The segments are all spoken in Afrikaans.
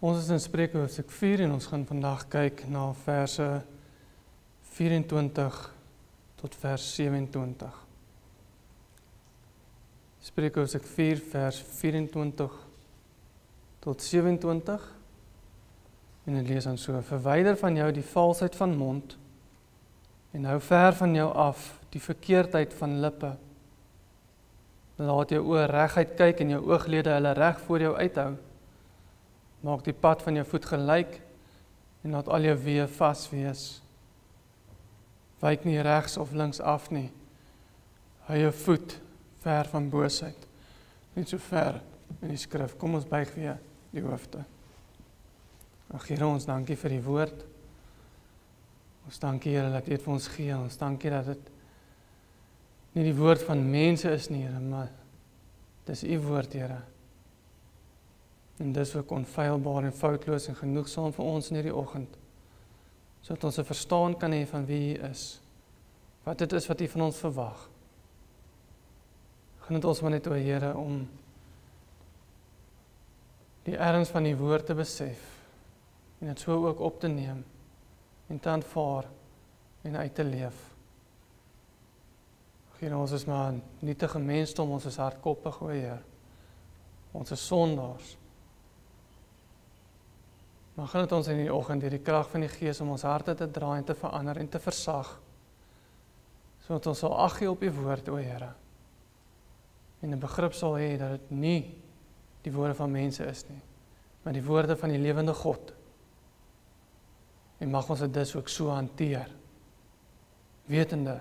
Ons is in Spreuke hoofstuk 4 en ons gaan vandag kyk na verse 24 tot vers 27. Spreuke hoofstuk 4 vers 24 tot 27 en ek lees dan so: Verwyder van jou die valsheid van mond en hou ver van jou af die verkeerdheid van lippe. Laat jou oë reguit kyk en jou ooglede hulle reg voor jou uithou. Maak die pad van jou voet gelyk en laat al jou weë vas wees. Wyk nie regs of links af nie. Hou jou voet ver van boosheid. Net so ver in die skrif. Kom ons buig weer die hoofde. Ag Here, ons dankie vir die woord. Ons dankie Here dat U dit vir ons gee. Ons dankie dat dit nie die woord van mense is nie, Here, maar dis U woord, Here. En dis ook onfeilbaar en foutloos en genoegsaam vir ons in hierdie oggend, sodat ons 'n verstaan kan hê van wie U is, wat dit is wat U van ons verwag. Gun dit ons maar net, o Here, om die erns van die woord te besef, en dit so ook op te neem, en te aanvaar, en uit te leef. Here, ons is maar nietige mensdom, ons is hardkoppig, o Heer. Ons is sondaars. Maar gun dit ons in die oggend deur die krag van die Gees om ons harte te draai en te verander en te versag, sodat ons sal ag gee op U woord, o Here. En 'n begrip sal hê dat dit nie die woorde van mense is nie, maar die woorde van die lewende God. En mag ons dit dus ook so hanteer, wetende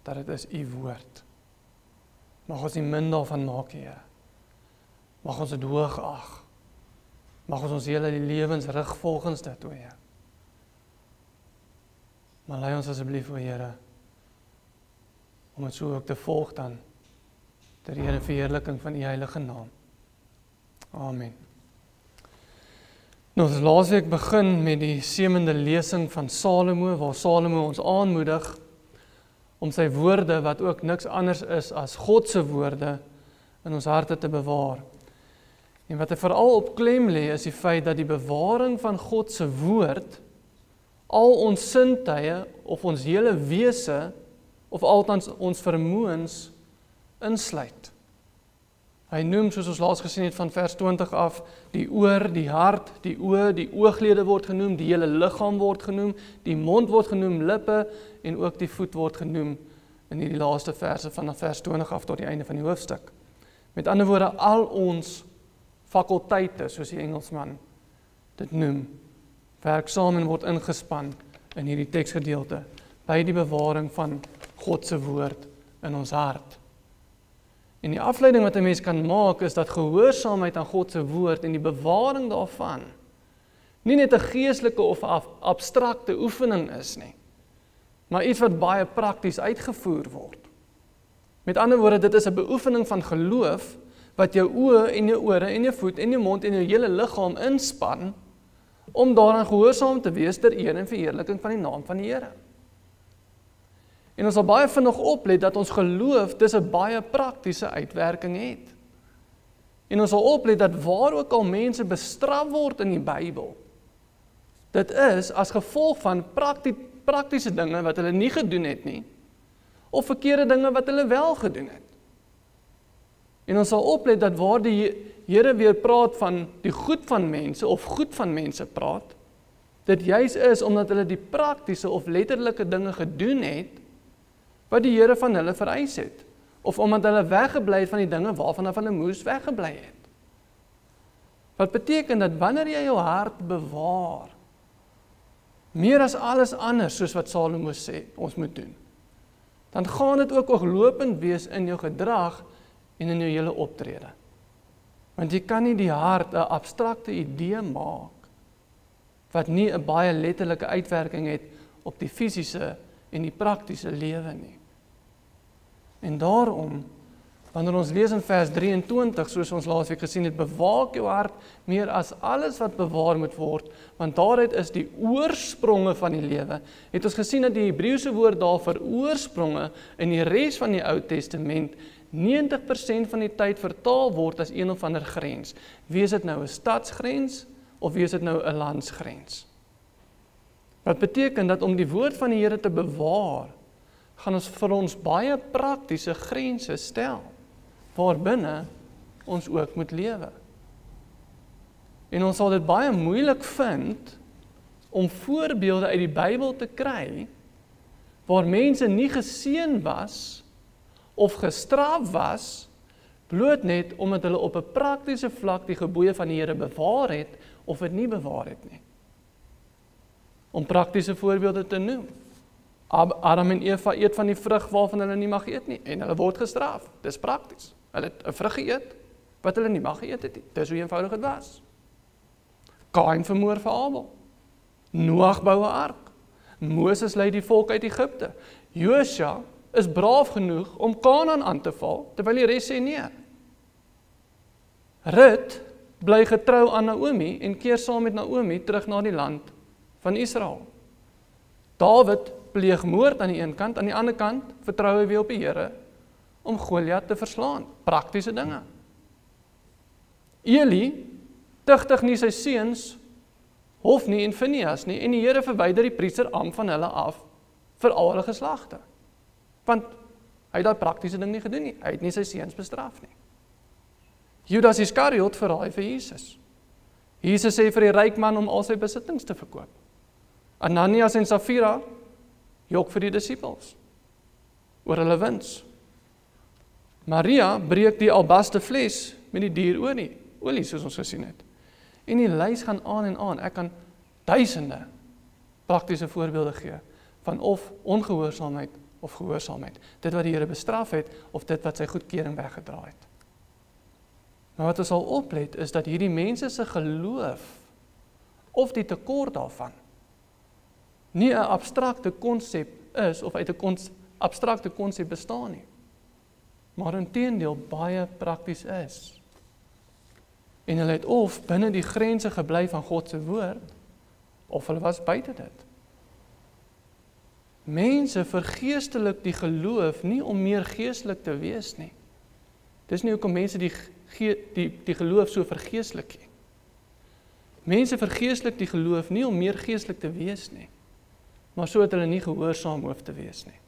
dat dit is U woord. Mag ons nie min daarvan maak, Here. Mag ons dit hoog ag. Mag ons hele lewens rig volgens dit, o Heer. Maar lei ons asseblief, o Here, om dit so ook te volg dan, ter eer en verheerliking van U heilige naam. Amen. Nou, ons laasweek begin met die 7de lesing van Salomo, waar Salomo ons aanmoedig om sy woorde, wat ook niks anders is as God se woorde, in ons harte te bewaar. En wat hy veral op klem lê, is die feit dat die bewaring van God se woord al ons sintuie of ons hele wese, of althans ons vermoëns, insluit. Hy noem, soos ons laas gesien het van vers 20 af, die oor, die hart, die oë, die ooglede word genoem, die hele liggaam word genoem, die mond word genoem, lippe, en ook die voet word genoem in hierdie laaste verse vanaf vers 20 af tot die einde van die hoofstuk. Met ander woorde, al ons fakulteite, soos die Engelsman dit noem, werksaam en word ingespan in hierdie teksgedeelte, by die bewaring van God se woord in ons hart. En die afleiding wat 'n mens kan maak, is dat gehoorsaamheid aan God se woord en die bewaring daarvan nie net 'n geestelike of abstrakte oefening is nie, maar iets wat baie prakties uitgevoer word. Met ander woorde, dit is 'n beoefening van geloof, wat jou oë en jou ore en jou voet en jou mond en jou hele liggaam inspan, om daaraan gehoorsaam te wees ter eer en verheerliking van die naam van die Here. En ons sal baie vinnig oplet dat ons geloof dis 'n baie praktiese uitwerking het. En ons sal oplet dat waar ook al mense bestraf word in die Bybel, dit is as gevolg van praktiese dinge wat hulle nie gedoen het nie, of verkeerde dinge wat hulle wel gedoen het. En ons sal oplet dat waar die Here weer praat van die goed van mense, of goed van mense praat, dit juis is omdat hulle die praktiese of letterlike dinge gedoen het, wat die Here van hulle vereis het, of omdat hulle weggebly het van die dinge waarvan hulle moes weggebly het. Wat beteken dat wanneer jy jou hart bewaar, meer as alles anders, soos wat Salomo sê, ons moet doen, dan gaan dit ook oorlopend wees in jou gedrag en in jou hele optrede. Want jy kan nie die hart 'n abstrakte idee maak, wat nie 'n baie letterlike uitwerking het op die fisiese en die praktiese lewe nie. En daarom, wanneer ons lees in vers 23, soos ons laasweek gesien het, bewaak jou hart meer as alles wat bewaar moet word, want daaruit is die oorspronge van die lewe. Het ons gesien dat die Hebreëse woord daar vir oorspronge in die res van die Ou Testament 90% van die tyd vertaal word as een of ander grens. Wees dit nou 'n stadsgrens, of wees dit nou 'n landsgrens? Wat beteken dat om die woord van die Here te bewaar, gaan ons vir ons baie praktiese grense stel, waarbinne ons ook moet lewe. En ons sal dit baie moeilik vind om voorbeelde uit die Bybel te kry, waar mense nie geseën was, of gestraf was, bloot net omdat hulle op 'n praktiese vlak die gebooie van die Here bewaar het, of dit nie bewaar het nie. Om praktiese voorbeelde te noem. Adam en Eva eet van die vrug waarvan hulle nie mag eet nie, en hulle word gestraf. Dis prakties. Hulle het 'n vrug geëet, wat hulle nie mag geëet het nie. Dis hoe eenvoudig dit was. Kain vermoor vir Abel. Noag bou 'n ark. Moses lei die volk uit Egipte. Josua is braaf genoeg om Kanaan aan te val, terwyl die res sê nee. Rut bly getrou aan Naomi en keer saam met Naomi terug na die land van Israel. Dawid pleeg moord aan die een kant, aan die ander kant vertrou hy weer op die Here om Goliat te verslaan. Praktiese dinge. Eli tugtig nie sy seuns Hofni en Finehas nie, en die Here verwyder die priesterampt van hulle af vir al hulle geslagte. Want hy het daai praktiese ding nie gedoen nie. Hy het nie sy seuns bestraf nie. Judas Iskariot verraai vir Jesus. Jesus sê vir die ryk man om al sy besittings te verkoop. Ananias en Safira jok vir die disippels oor hulle wins. Maria breek die albaste fles met die dierolie, soos ons gesien het. En die lys gaan aan en aan. Ek kan duisende praktiese voorbeelde gee van of ongehoorsaamheid of gehoorsaamheid. Dit wat die Here bestraf het of dit wat sy goedkeuring weggedraai het. Maar wat ons sal oplet is dat hierdie mense se geloof of die tekort daarvan nie 'n abstrakte konsep is of uit 'n abstrakte konsep bestaan nie, maar inteendeel baie prakties is. En hulle het of binne die grense gebly van God se woord, of hulle was buite dit. Mense vergeestelik die geloof nie om meer geestelik te wees nie. Dis nie hoekom mense die geloof so vergeestelik nie. Mense vergeestelik die geloof nie om meer geestelik te wees nie, maar so dat hulle nie gehoorsaam hoef te wees nie.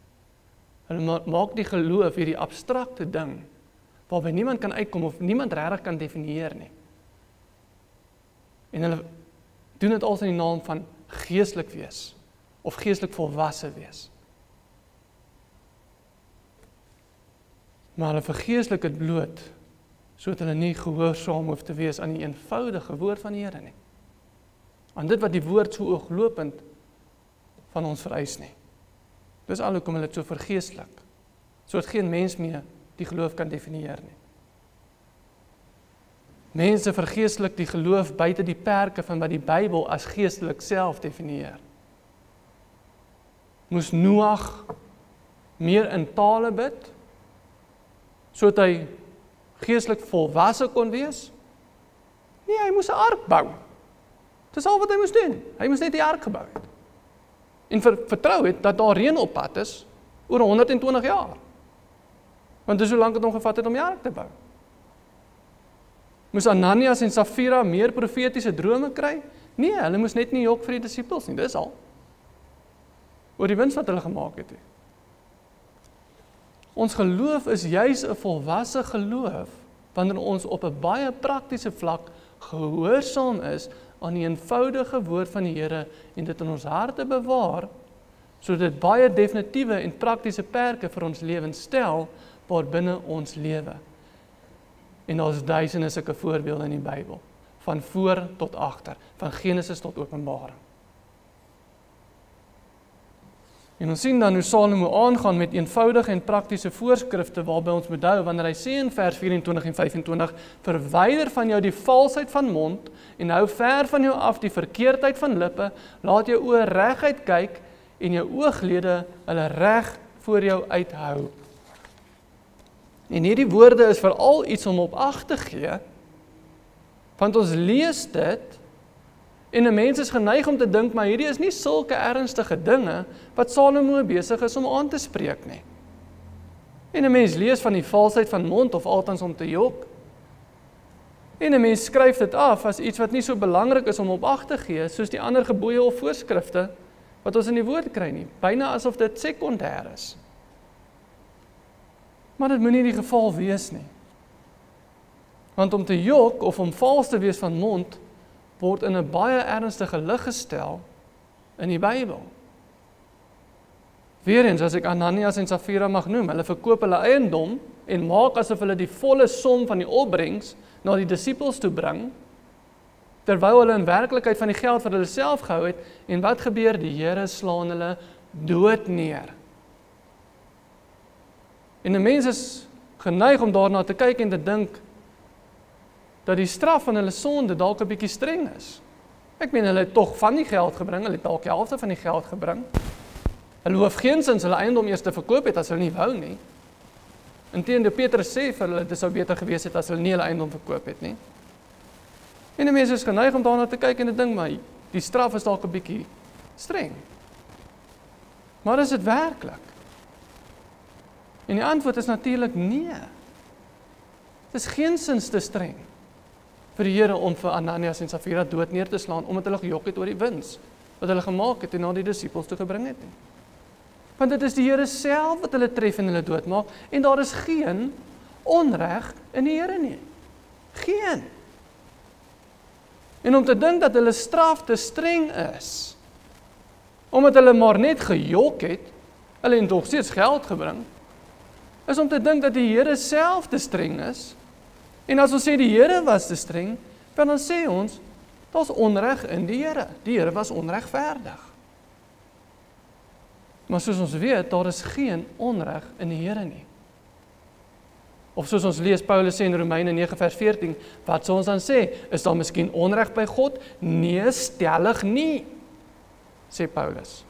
Hulle maak die geloof hierdie abstrakte ding, waarby niemand kan uitkom of niemand regtig kan definieer nie. En hulle doen dit als in die naam van geestelik wees, of geestelik volwasse wees. Maar hulle vergeestelik het bloot, sodat hulle nie gehoorsaam hoef te wees aan die eenvoudige woord van die Here nie. Aan dit wat die woord so ooglopend van ons vereis nie. Dis al hoekom hulle dit so vergeestelik, sodat geen mens meer die geloof kan definieer nie. Mense vergeestelik die geloof buite die perke van wat die Bybel as geestelik self definieer. Moes Noag meer in tale bid, sodat hy geestelik volwasse kon wees? Nee, hy moes 'n ark bou. Dis al wat hy moes doen. Hy moes net die ark gebou het. En vertrou het dat daar reën op pad is oor 120 jaar. Want dis hoe lank het hom gevat het om die ark te bou. Moes Ananias en Safira meer profetiese drome kry? Nee, hulle moes net nie jok vir die disippels nie, dis al. Oor die wins wat hulle gemaak het. Ons geloof is juis 'n volwasse geloof, wanneer ons op 'n baie praktiese vlak gehoorsaam is aan die eenvoudige woord van die Here en dit in ons harte bewaar, sodat dit baie definitiewe en praktiese perke vir ons lewens stel, waarbinne ons lewe. En daar is duisende sulke voorbeelde in die Bybel, van voor tot agter, van Genesis tot Openbaring. En ons sien dan hoe Salomo aangaan met eenvoudige en praktiese voorskrifte waarby ons moet hou, wanneer hy sê in vers 24 en 25, verwyder van jou die valsheid van mond en hou ver van jou af die verkeerdheid van lippe, laat jou oë reguit kyk en jou ooglede hulle reg voor jou uithou. En hierdie woorde is veral iets om op ag te gee, want ons lees dit en 'n mens is geneig om te dink, maar hierdie is nie sulke ernstige dinge wat Salomo besig is om aan te spreek nie. En 'n mens lees van die valsheid van mond of althans om te jok. En 'n mens skryf dit af as iets wat nie so belangrik is om op ag te gee, soos die ander gebooie of voorskrifte wat ons in die woord kry nie, byna asof dit sekondêr is. Maar dit moenie die geval wees nie. Want om te jok of om vals te wees van mond, word in 'n baie ernstige lig gestel in die Bybel. Weereens, as ek Ananias en Safira mag noem, hulle verkoop hulle eiendom en maak asof hulle die volle som van die opbrengs na die disippels toe bring, terwyl hulle in werklikheid van die geld vir hulle self gehou het, en wat gebeur? Die Here slaan hulle dood neer. En 'n mens is geneig om daarna te kyk en te dink dat die straf van hulle sonde dalk 'n bietjie streng is. Ek meen, hulle het tog van die geld gebring, hulle het dalk die helfte van die geld gebring. Hulle hoef geensins hulle eiendom eers te verkoop het as hulle nie wou nie. Inteendeel, Petrus sê vir hulle, dit sou beter gewees het as hulle nie hulle eiendom verkoop het nie. En 'n mens is geneig om daarna te kyk en te dink, maar die straf is dalk 'n bietjie streng. Maar is dit werklik? En die antwoord is natuurlik nee. Dit is geensins te streng vir die Here om vir Ananias en Safira dood neer te slaan, omdat hulle gejok het oor die wins wat hulle gemaak het en na die disippels toe gebring het nie. Want dit is die Here self wat hulle tref en hulle doodmaak, en daar is geen onreg in die Here nie. Geen. En om te dink dat hulle straf te streng is, omdat hulle maar net gejok het, hulle het nog steeds geld gebring, is om te dink dat die Here self te streng is. En as ons sê die Here was te streng, dan sê ons, daar's onreg in die Here. Die Here was onregverdig. Maar soos ons weet, daar is geen onreg in die Here nie. Of soos ons lees, Paulus sê in Romeine 9 vers 14, wat sou ons dan sê? Is daar miskien onreg by God? Nee, stellig nie, sê Paulus.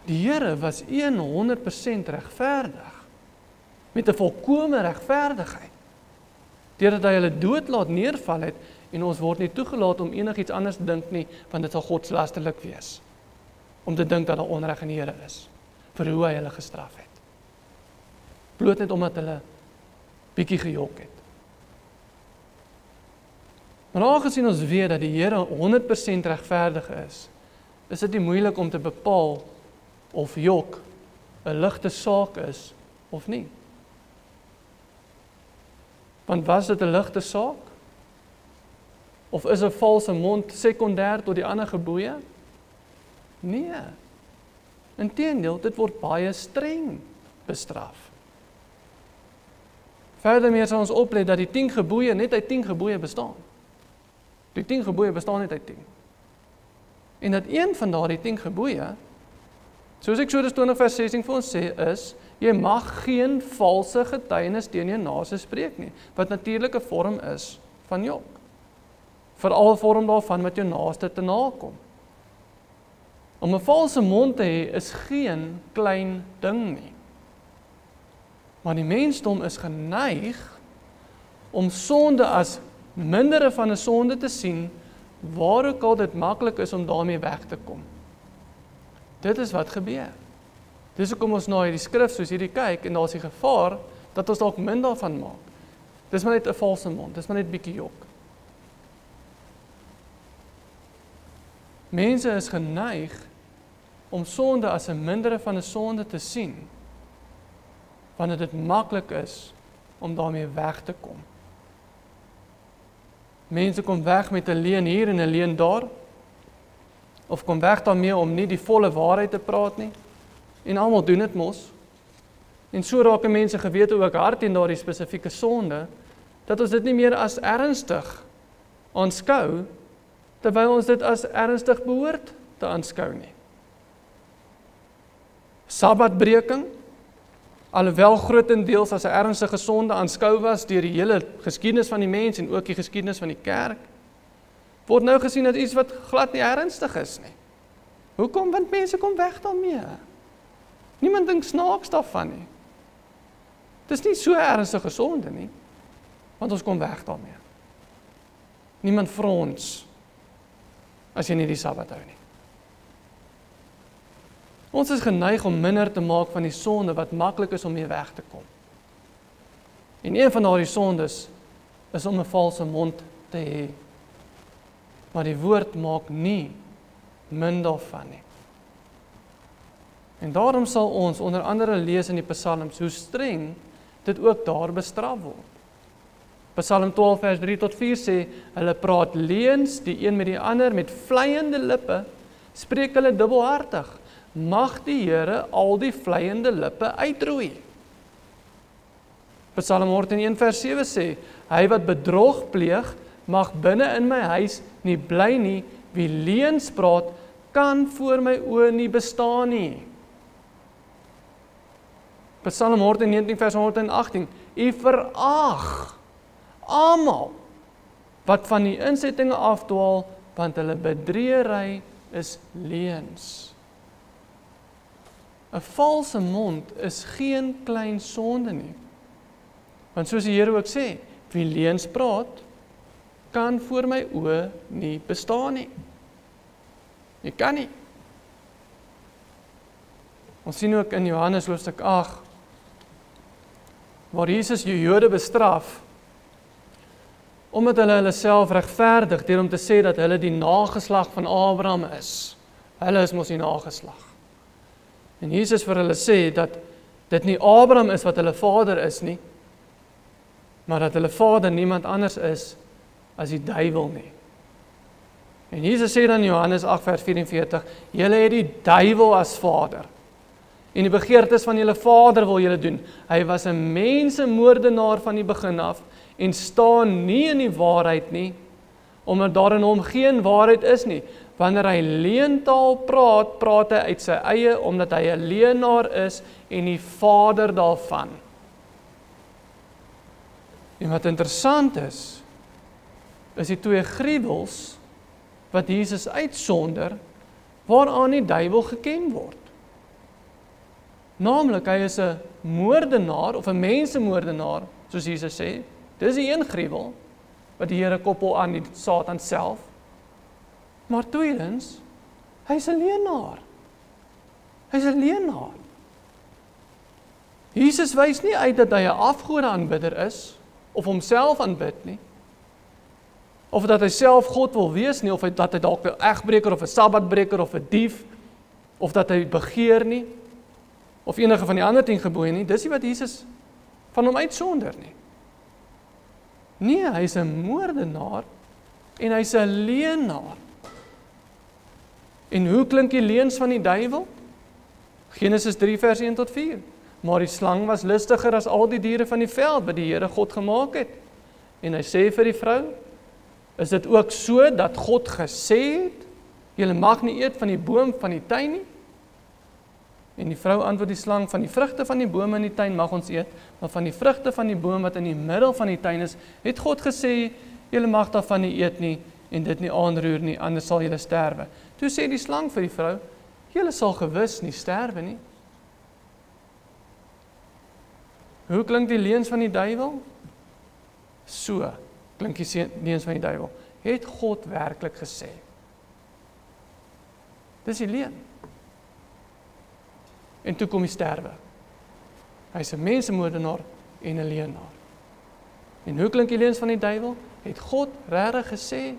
Die Here was 100% regverdig, met 'n volkome regverdigheid, deurdat hy hulle dood laat neerval het, en ons word nie toegelaat om enigiets anders te dink nie, want dit sal godslasterlik wees, om te dink dat daar onreg in die Here is, vir hoe hy hulle gestraf het. Bloot net omdat hulle bietjie gejok het. Maar aangesien ons weet dat die Here 100% regverdig is dit nie moeilik om te bepaal of jok 'n ligte saak is of nie. Want was dit 'n ligte saak? Of is 'n valse mond sekondêr tot die ander gebooie? Nee. Inteendeel, dit word baie streng bestraf. Verdermeer sal ons oplet dat die 10 gebooie net uit 10 gebooie bestaan. Die 10 gebooie bestaan net uit 10. En dat een van daardie 10 gebooie, soos Eksodus 20 vers 16 vir ons sê, is, jy mag geen valse getuienis teen jou naaste spreek nie, wat natuurlik 'n vorm is van jok. Veral 'n vorm daarvan wat jou naaste te nakom. Om 'n valse mond te hê is geen klein ding nie. Maar die mensdom is geneig om sonde as mindere van 'n sonde te sien, waar ook al dit maklik is om daarmee weg te kom. Dit is wat gebeur. Dis hoekom ons na hierdie skrif soos hierdie kyk, en daar is die gevaar dat ons dalk min daarvan maak. Dis maar net 'n valse mond, dis maar net bietjie jok. Mense is geneig om sonde as 'n mindere van 'n sonde te sien, wanneer dit maklik is om daarmee weg te kom. Mense kom weg met 'n leuen hier en 'n leuen daar, of kom weg daarmee om nie die volle waarheid te praat nie, en almal doen dit mos. En so raak mense gewete ook hard in daardie spesifieke sonde, dat ons dit nie meer as ernstig aanskou, terwyl ons dit as ernstig behoort te aanskou nie. Sabbatbreking, alhoewel grootendeels as 'n ernstige sonde aanskou was deur die hele geskiedenis van die mens en ook die geskiedenis van die kerk, word nou gesien as iets wat glad nie ernstig is nie. Hoekom? Want mense kom weg daarmee. Niemand dink snaaks daarvan nie. Dit is nie so ernstige sonde nie, want ons kom weg daarmee. Niemand frons as jy nie die Sabbat hou nie. Ons is geneig om minder te maak van die sonde wat maklik is om mee weg te kom. En een van daardie sondes is om 'n valse mond te hê. Maar die woord maak nie min daarvan nie. En daarom sal ons onder andere lees in die psalms hoe streng dit ook daar bestraf word. Psalm 12 vers 3 tot 4 sê, hulle praat leuns die een met die ander met vleiende lippe, spreek hulle dubbelhartig. Mag die Here al die vleiende lippe uitroei. Psalm 101 vers 7 sê, hy wat bedrog pleeg, mag binne in my huis nie bly nie, wie leuns praat, kan voor my oë nie bestaan nie. Psalm 119 vers 118, u verag almal wat van die insettinge afdwaal, want hulle bedriegery is leuns. 'n Valse mond is geen klein sonde nie. Want soos die Here ook sê, wie leuns praat, kan voor my oë nie bestaan nie. Jy kan nie. Ons sien ook in Johannes hoofstuk 8, waar Jesus die Jode bestraf, omdat hulle self regverdig, deur om te sê dat hulle die nageslag van Abraham is. Hulle is mos die nageslag. En Jesus vir hulle sê dat dit nie Abraham is wat hulle vader is nie, maar dat hulle vader niemand anders is as die duiwel nie. En Jesus sê dan in Johannes 8 vers 44, julle het die duiwel as vader, en die begeertes van julle vader wil julle doen. Hy was 'n mensemoordenaar van die begin af, en staan nie in die waarheid nie, omdat daar in hom geen waarheid is nie. Wanneer hy leentaal praat, praat hy uit sy eie, omdat hy 'n leienaar is, en die vader daarvan. En wat interessant is die twee gruwels, wat Jesus uitsonder, waaraan die duiwel geken word. Naamlik, hy is 'n moordenaar, of 'n mensemoordenaar, soos Jesus sê. Dis die een gruwel, wat die Here koppel aan die Satan self. Maar tweedens, hy's 'n leienaar. Hy's 'n leienaar. Jesus wys nie uit dat hy 'n afgodeaanbidder is, of homself aanbid nie, of dat hy self God wil wees nie, of dat hy dalk 'n egbreker, of 'n sabbatbreker, of 'n dief, of dat hy begeer nie, of enige van die ander 10 gebooie nie. Dis nie wat Jesus van hom uitsonder nie. Nee, hy's 'n moordenaar, en hy's 'n leienaar. En hoe klink die leuns van die duiwel? Genesis 3 vers 1 tot 4. Maar die slang was listiger as al die diere van die veld, wat die Here God gemaak het. En hy sê vir die vrou, is dit ook so dat God gesê het, julle mag nie eet van die boom van die tuin nie? En die vrou antwoord die slang, van die vrugte van die bome in die tuin mag ons eet, maar van die vrugte van die boom wat in die middel van die tuin is, het God gesê, julle mag daarvan nie eet nie, en dit nie aanroer nie, anders sal julle sterwe. Toe sê die slang vir die vrou, julle sal gewis nie sterwe nie. Hoe klink die leuns van die duiwel? So klink die leuns van die duiwel. Het God werklik gesê? Dis die leuen. En toe kom die sterwe. Hy's 'n mensemoordenaar en 'n leienaar. En hoe klink die leuns van die duiwel? Het God regtig gesê?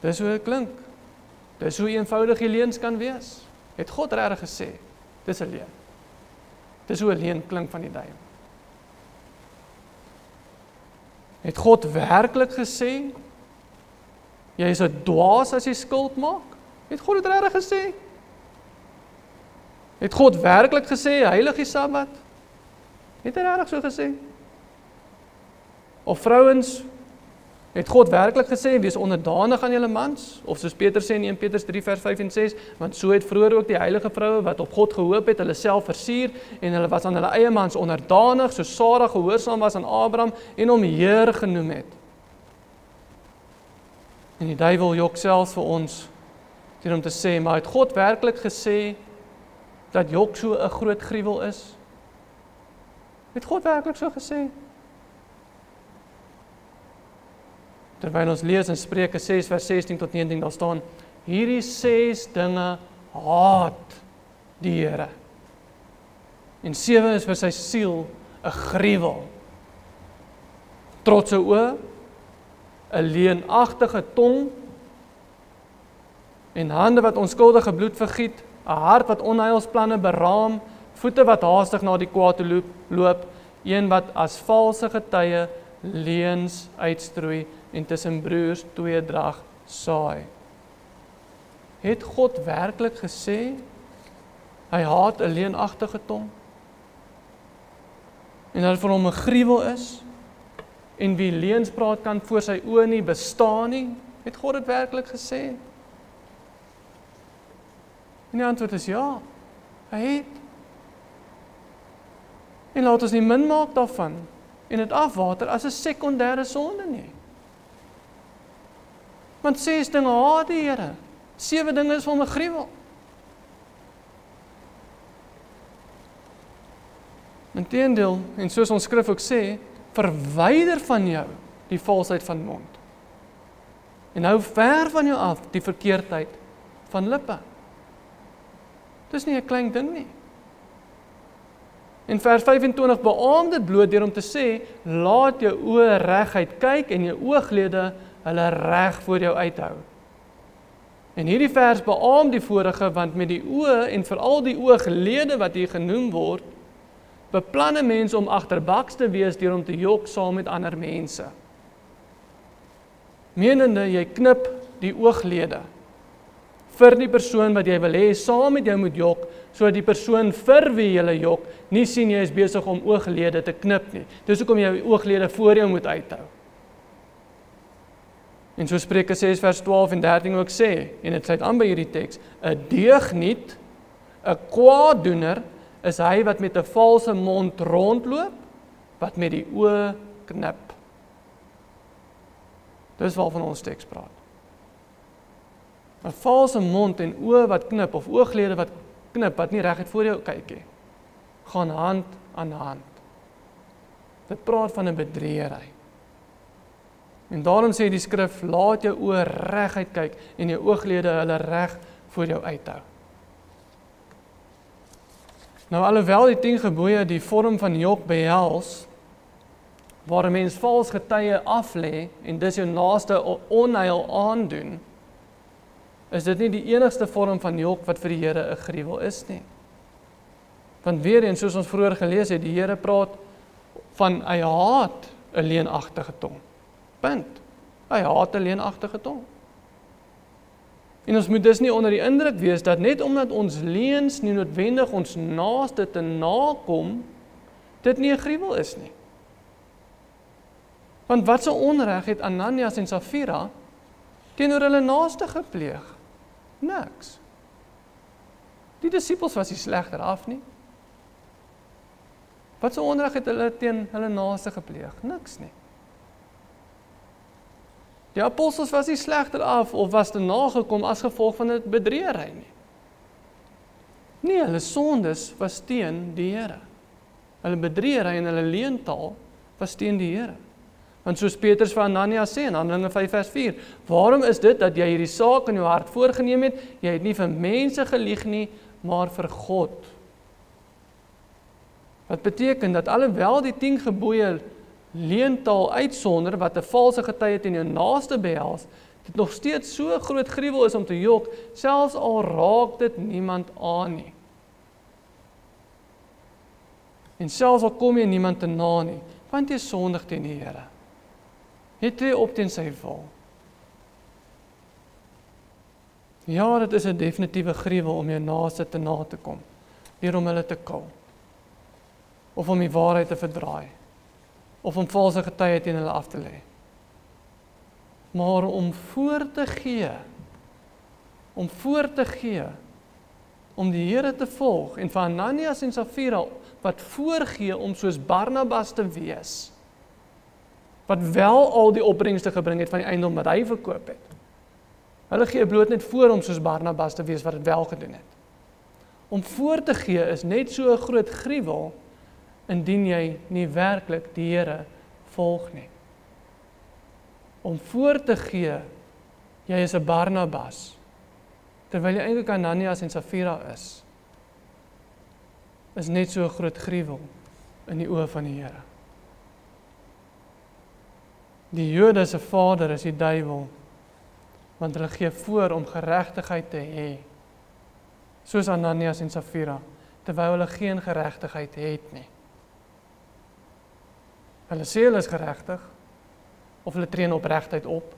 Dis hoe dit klink. Dis hoe eenvoudig die leuns kan wees. Het God regtig gesê? Dis 'n leuen. Dis hoe 'n leuen klink van die duiwel. Het God werklik gesê, jy is 'n dwaas as jy skuld maak? Het God dit regtig gesê? Het God werklik gesê, heilig die Sabbat? Het hy regtig so gesê? Of vrouens, het God werklik gesê, wees onderdanig aan julle mans? Of soos Petrus sê in 1 Petrus 3 vers 5 en 6, want so het vroeër ook die heilige vroue wat op God gehoop het, hulle self versier, en hulle was aan hulle eie mans onderdanig, soos Sara gehoorsaam was aan Abraham, en hom Heer genoem het. En die duiwel jok selfs vir ons, deur om te sê, maar het God werklik gesê, dat jok so 'n groot gruwel is? Het God werklik so gesê? Terwyl ons lees in Spreuke 6 vers 16 tot 19, daar staan, hierdie 6 dinge haat die Here. En 7 is vir sy siel 'n gruwel. trotse oë, 'n leenagtige tong, en hande wat onskuldige bloed vergiet, 'n hart wat onheilsplanne beraam, voete wat haastig na die kwaad toe loop, een wat as valse getuie leuns uitstroei en tussen broers tweedrag saai. Het God werklik gesê, hy haat 'n leenagtige tong? En dat vir hom 'n gruwel is, en wie leuns praat kan voor sy oë nie bestaan nie? Het God dit werklik gesê? En die antwoord is ja, hy het. En laat ons nie min maak daarvan, en dit afwater as 'n sekondêre sonde nie. Want 6 dinge haat die Here, 7 dinge is vir hom 'n gruwel. Inteendeel, en soos ons skrif ook sê, verwyder van jou die valsheid van mond. En hou ver van jou af die verkeerdheid van lippe. Dis nie 'n klein ding nie. En vers 25 beamoed dit bloot deur om te sê, laat jou oë reguit kyk en jou ooglede hulle reg voor jou uithou. En hierdie vers beamoed die vorige, want met die oë en veral die ooglede wat hier genoem word, beplanne mense om agterbaks te wees deur om te jok saam met ander mense. Menende, jy knip die ooglede vir die persoon wat jy wil hê saam met jou moet jok, sodat die persoon vir wie jy jok, nie sien jy is besig om ooglede te knip nie. Dis hoekom jy ooglede voor jou moet uithou. En so Spreuke 6 vers 12 en 13 ook sê, en dit sluit aan by hierdie teks, 'n deugniet, 'n kwaaddoener, is hy wat met 'n valse mond rondloop, wat met die oë knip. Dis waarvan ons teks praat. 'n valse mond en oë wat knip, of ooglede wat knip, wat nie reguit voor jou kyk nie, gaan hand aan hand. Dit praat van 'n bedriegery. En daarom sê die skrif, laat jou oë reguit kyk en jou ooglede hulle reg voor jou uithou. Nou alhoewel die 10 gebooie die vorm van jok behels, waar 'n mens vals getuie aflê en dis jou naaste onheil aandoen, is dit nie die enigste vorm van jok wat vir die Here 'n gruwel is nie. Want weer eens, soos ons vroeër gelees het, die Here praat van hy haat 'n leenagtige tong. Punt. Hy haat 'n leenagtige tong. En ons moet dus nie onder die indruk wees dat net omdat ons leuns nie noodwendig ons naaste te nakom, dit nie 'n gruwel is nie. Want wat so onreg het Ananias en Safira teenoor hulle naaste gepleeg? Niks. Die disippels was nie slegter af nie. Wat so onreg het hulle teen hulle naaste gepleeg? Niks nie. Die apostels was nie slegter af of was te nagekom as gevolg van 'n bedriegery nie. Nee, hulle sondes was teen die Here. Hulle bedriegery en hulle leentaal was teen die Here. Want soos Petrus vir Ananias sê in Handelinge 5 vers 4, waarom is dit dat jy hierdie saak in jou hart voorgeneem het? Jy het nie vir mense gelieg nie, maar vir God. Wat beteken dat alhoewel die 10 gebooie leentaal uitsonder wat 'n valse getuie teen jou naaste behels, dit nog steeds so groot gruwel is om te jok, selfs al raak dit niemand aan nie. En selfs al kom jy niemand te na nie, want jy sondig teen die Here. Jy tree op teen sy wil. Ja, dit is 'n definitiewe gruwel om jou naaste te na te kom, deur om hulle te kil, of om die waarheid te verdraai, of om valse getuie teen hulle af te lê. Maar om voor te gee, om die Here te volg, en vir Ananias en Safira wat voorgee om soos Barnabas te wees, wat wel al die opbrengste gebring het van die eiendom wat hy verkoop het. Hulle gee bloot net voor om soos Barnabas te wees wat het wel gedoen het. Om voor te gee is net so 'n groot gruwel, indien jy nie werklik die Here volg nie. Om voor te gee, jy is 'n Barnabas, terwyl jy eintlik Ananias en Safira is net so 'n groot gruwel in die oë van die Here. Die Jode se vader is die duiwel, want hulle gee voor om geregtigheid te hê, soos Ananias en Safira, terwyl hulle geen geregtigheid het nie. Hulle sê hulle is geregtig, of hulle tree in opregtheid op,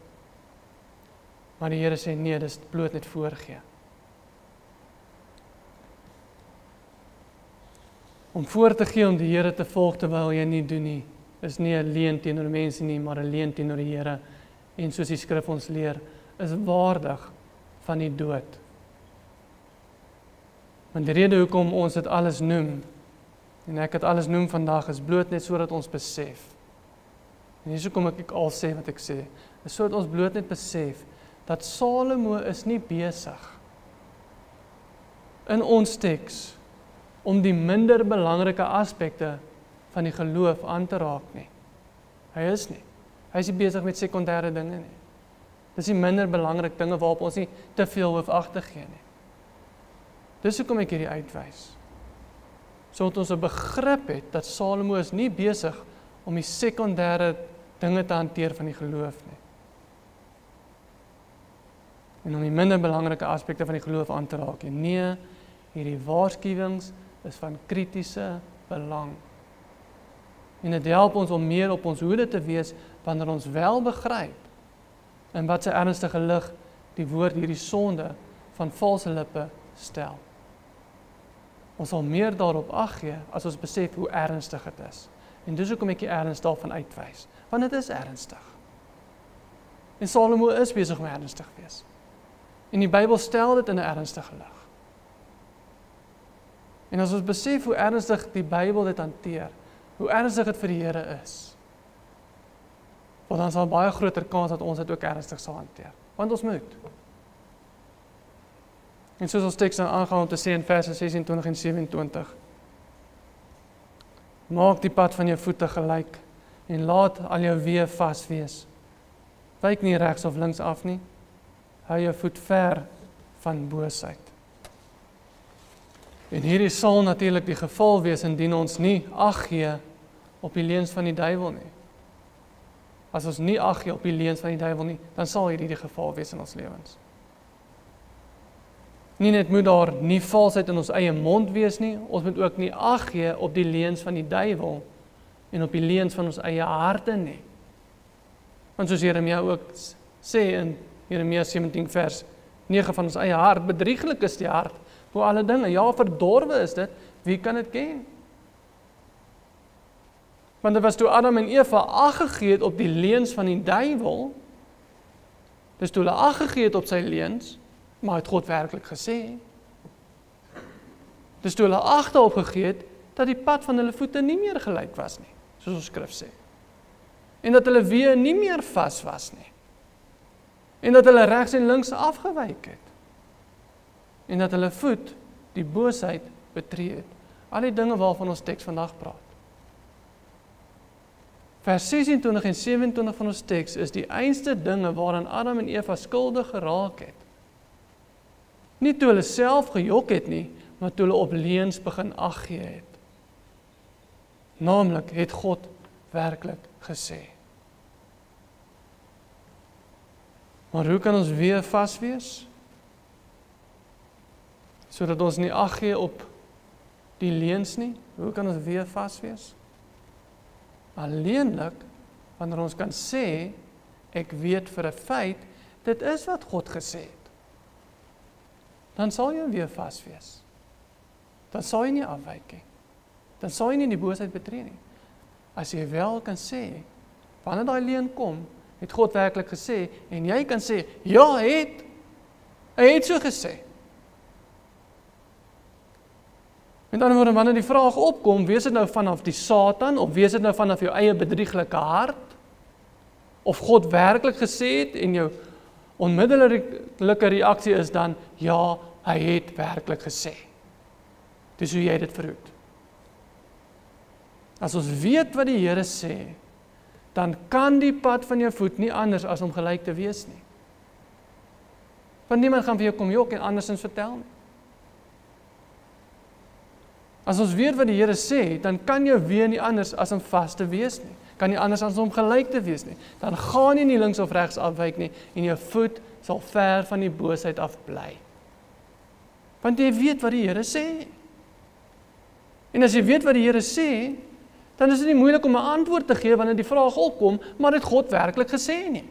maar die Here sê nee, dis bloot net voorgee. Om voor te gee om die Here te volg terwyl jy nie doen nie, is nie 'n leuen teenoor mense nie, maar 'n leuen teenoor die Here, en soos die skrif ons leer, is waardig van die dood. Want die rede hoekom ons dit alles noem, en ek het alles noem vandag, is bloot net sodat ons besef. En hier hoekom ek al sê wat ek sê, is sodat ons bloot net besef, dat Salomo is nie besig in ons teks om die minder belangrike aspekte van die geloof aan te raak nie. Hy is nie. Hy is nie besig met sekondêre dinge nie. Dis die minder belangrik dinge waarop ons nie te veel hoef ag te gee nie. Dis hoekom ek hierdie uitwys. Sodat ons 'n begrip het dat Salomo is nie besig om die sekondêre dinge te hanteer van die geloof nie. En om die minder belangrike aspekte van die geloof aan te raak. En nee, hierdie waarskuwings is van kritiese belang. En dit help ons om meer op ons hoede te wees, wanneer ons wel begryp, in wat sy ernstige lig die woord hierdie sonde van valse lippe stel. Ons sal meer daarop ag gee, as ons besef hoe ernstig dit is. En dis hoekom ek die erns daarvan uitwys, want dit is ernstig. En Salomo is besig om ernstig te wees. En die Bybel stel dit in 'n ernstige lig. En as ons besef hoe ernstig die Bybel dit hanteer, hoe ernstig dit vir die Here is, want dan sal baie groter kans dat ons dit ook ernstig sal hanteer. Want ons moet. En soos ons teks dan aangaan om te sê in verse 26 en 27, maak die pad van jou voete gelyk, en laat al jou weë vas wees. Wyk nie regs of links af nie, hou jou voet ver van boosheid. En hierdie sal natuurlik die geval wees, indien ons nie ag gee op die leuns van die duiwel nie. As ons nie ag gee op die leuns van die duiwel nie, dan sal hierdie die geval wees in ons lewens. Nie net moet daar nie valsheid in ons eie mond wees nie, ons moet ook nie ag gee op die leuns van die duiwel en op die leuns van ons eie harte nie. Want soos Jeremia ook sê in Jeremia 17 vers 9 van ons eie hart, bedrieglik is die hart voor alle dinge, ja verdorwe is dit, wie kan dit ken? Want dit was toe Adam en Eva ag gegee het op die leuns van die duiwel, dis toe hulle ag gegee het op sy leuns, maar het God werklik gesê. Dis toe hulle ag daarop gegee het, dat die pad van hulle voete nie meer gelyk was nie, soos ons skrif sê. En dat hulle weë nie meer vas was nie. En dat hulle regs en links afgewyk het. En dat hulle voet die boosheid betree het. Al die dinge waarvan ons teks vandag praat. Vers 26 en 27 van ons teks is die einste dinge waaraan Adam en Eva skuldig geraak het. Nie toe hulle self gejok het nie, maar toe hulle op leuns begin ag gee het. Naamlik het God werklik gesê. Maar hoe kan ons weer vas wees? Sodat ons nie ag gee op die leuns nie. Hoe kan ons weer vas wees? Alleenlik, wanneer ons kan sê, ek weet vir 'n feit, dit is wat God gesê het. Dan sal jy weer vas wees. Dan sal jy nie afwyk nie. Dan sal jy nie die boosheid betree nie. As jy wel kan sê, wanneer daai leuen kom, het God werklik gesê, en jy kan sê, ja, hy het so gesê. Met ander woorde, wanneer die vraag opkom, wees dit nou vanaf die Satan, of wees dit nou vanaf jou eie bedrieglike hart, of God werklik gesê het, en jou onmiddellike reaksie is dan, ja, hy het werklik gesê. Dis hoe jy dit verhoed. As ons weet wat die Here sê, dan kan die pad van jou voet nie anders as om gelyk te wees nie. Want niemand gaan vir jou kom jok en andersins vertel nie. As ons weet wat die Here sê, dan kan jou weer nie anders as om vas te wees nie. kan nie anders as om gelyk te wees nie. Dan gaan jy nie links of regs afwyk nie, en jou voet sal ver van die boosheid af bly. Want jy weet wat die Here sê. En as jy weet wat die Here sê, dan is dit nie moeilik om 'n antwoord te gee wanneer die vraag opkom, maar het God werklik gesê nie?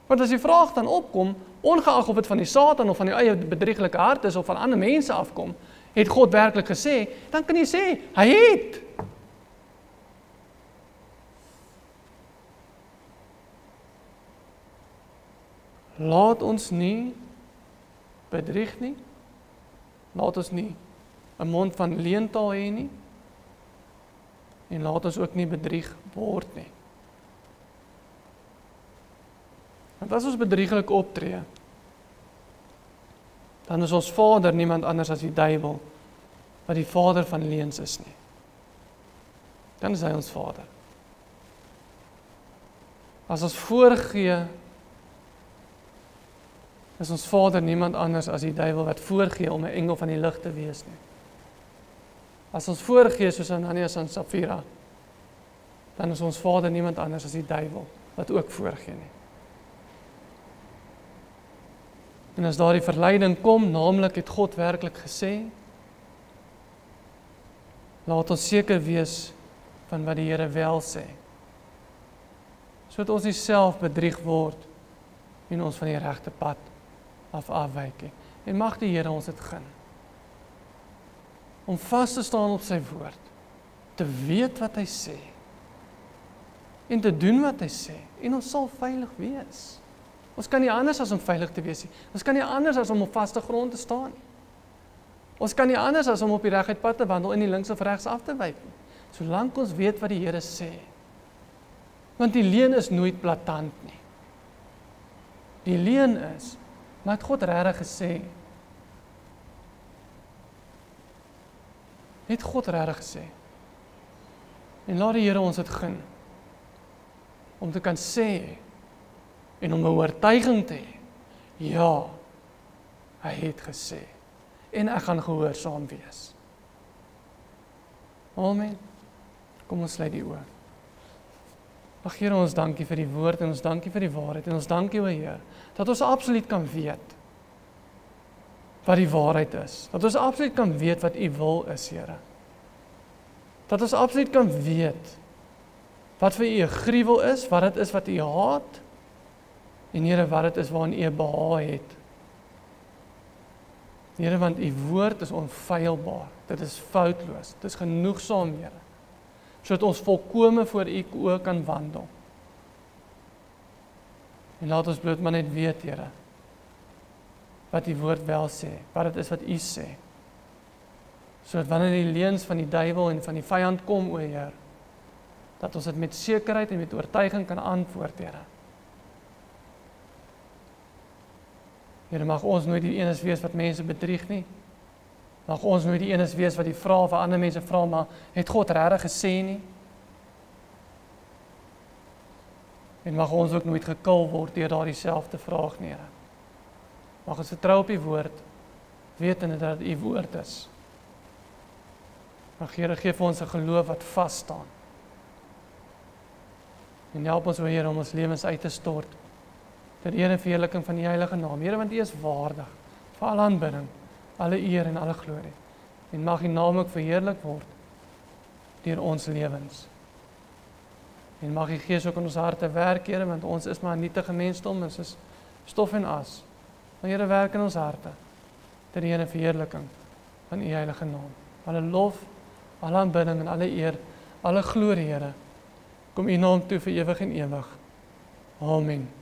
Want as die vraag dan opkom, ongeag of dit van die Satan of van jou eie bedrieglike hart is of van ander mense afkom, het God werklik gesê, dan kan jy sê, hy het. Laat ons nie bedrieg nie, laat ons nie 'n mond van leentaal hê nie, en laat ons ook nie bedrieg word nie. Want as ons bedrieglik optree, dan is ons vader niemand anders as die duiwel, wat die vader van leuns is nie. Dan is hy ons vader. As ons voorgee, is ons vader niemand anders as die duiwel wat voorgee om 'n engel van die lig te wees nie. As ons voorgee soos Ananias en Safira, dan is ons vader niemand anders as die duiwel wat ook voorgee nie. En as daar die verleiding kom, naamlik het God werklik gesê, laat ons seker wees van wat die Here wel sê, sodat ons nie self bedrieg word en ons van die regte pad afwyk nie. En mag die Here ons dit gun, om vas te staan op sy woord, te weet wat hy sê, en te doen wat hy sê, en ons sal veilig wees. Ons kan nie anders as om veilig te wees nie. Ons kan nie anders as om op vaste grond te staan nie. Ons kan nie anders as om op die reguit pad te wandel en nie links of regs af te wyk nie. Solank ons weet wat die Here sê. Want die leuen is nooit blaatant nie. Die leuen is, maar het God regtig gesê? Het God regtig gesê? En laat die Here ons dit gun, om te kan sê, en om 'n oortuiging te hê, ja, hy het gesê, en ek gaan gehoorsaam wees. Amen. Kom ons sluit die oë. Ag Here, ons dankie vir die woord, en ons dankie vir die waarheid, en ons dankie, o Heer, dat ons absoluut kan weet wat die waarheid is. Dat ons absoluut kan weet wat U wil is, Here. Dat ons absoluut kan weet wat vir U 'n gruwel is, wat dit is wat U haat, en Here, wat dit is waarin U behaag het. Here, want U woord is onfeilbaar, dit is foutloos, dit is genoegsaam, Here, sodat ons volkome voor U oë kan wandel. En laat ons bloot maar net weet, Here, wat U woord wel sê, wat dit is wat U sê, sodat wanneer die leuns van die duiwel en van die vyand kom, o Heer, dat ons dit met sekerheid en met oortuiging kan antwoord, Here. Here, mag ons nooit die enes wees wat mense bedrieg nie. Mag ons nooit die enes wees wat die vrae van ander mense vra, maar het God regtig gesê nie? En mag ons ook nooit gekil word deur daardie selfde vraag nie, Here. Mag ons vertrou op U woord, wetende dat dit U woord is. Mag Here, gee vir ons 'n geloof wat vas staan. En help ons, o Here, om ons lewens uit te stort ter eer en verheerliking van die heilige naam. Here, want U is waardig vir alle aanbidding, alle eer en alle glorie. En mag U naam ook verheerlik word deur ons lewens. En mag U Gees ook in ons harte werk, Here, want ons is maar 'n nietige mensdom, ons is stof en as. Maar Here, werk in ons harte ter eer en verheerliking van U heilige naam. Alle lof, alle aanbidding en alle eer, alle glorie, Here, kom U naam toe vir ewig en ewig. Amen.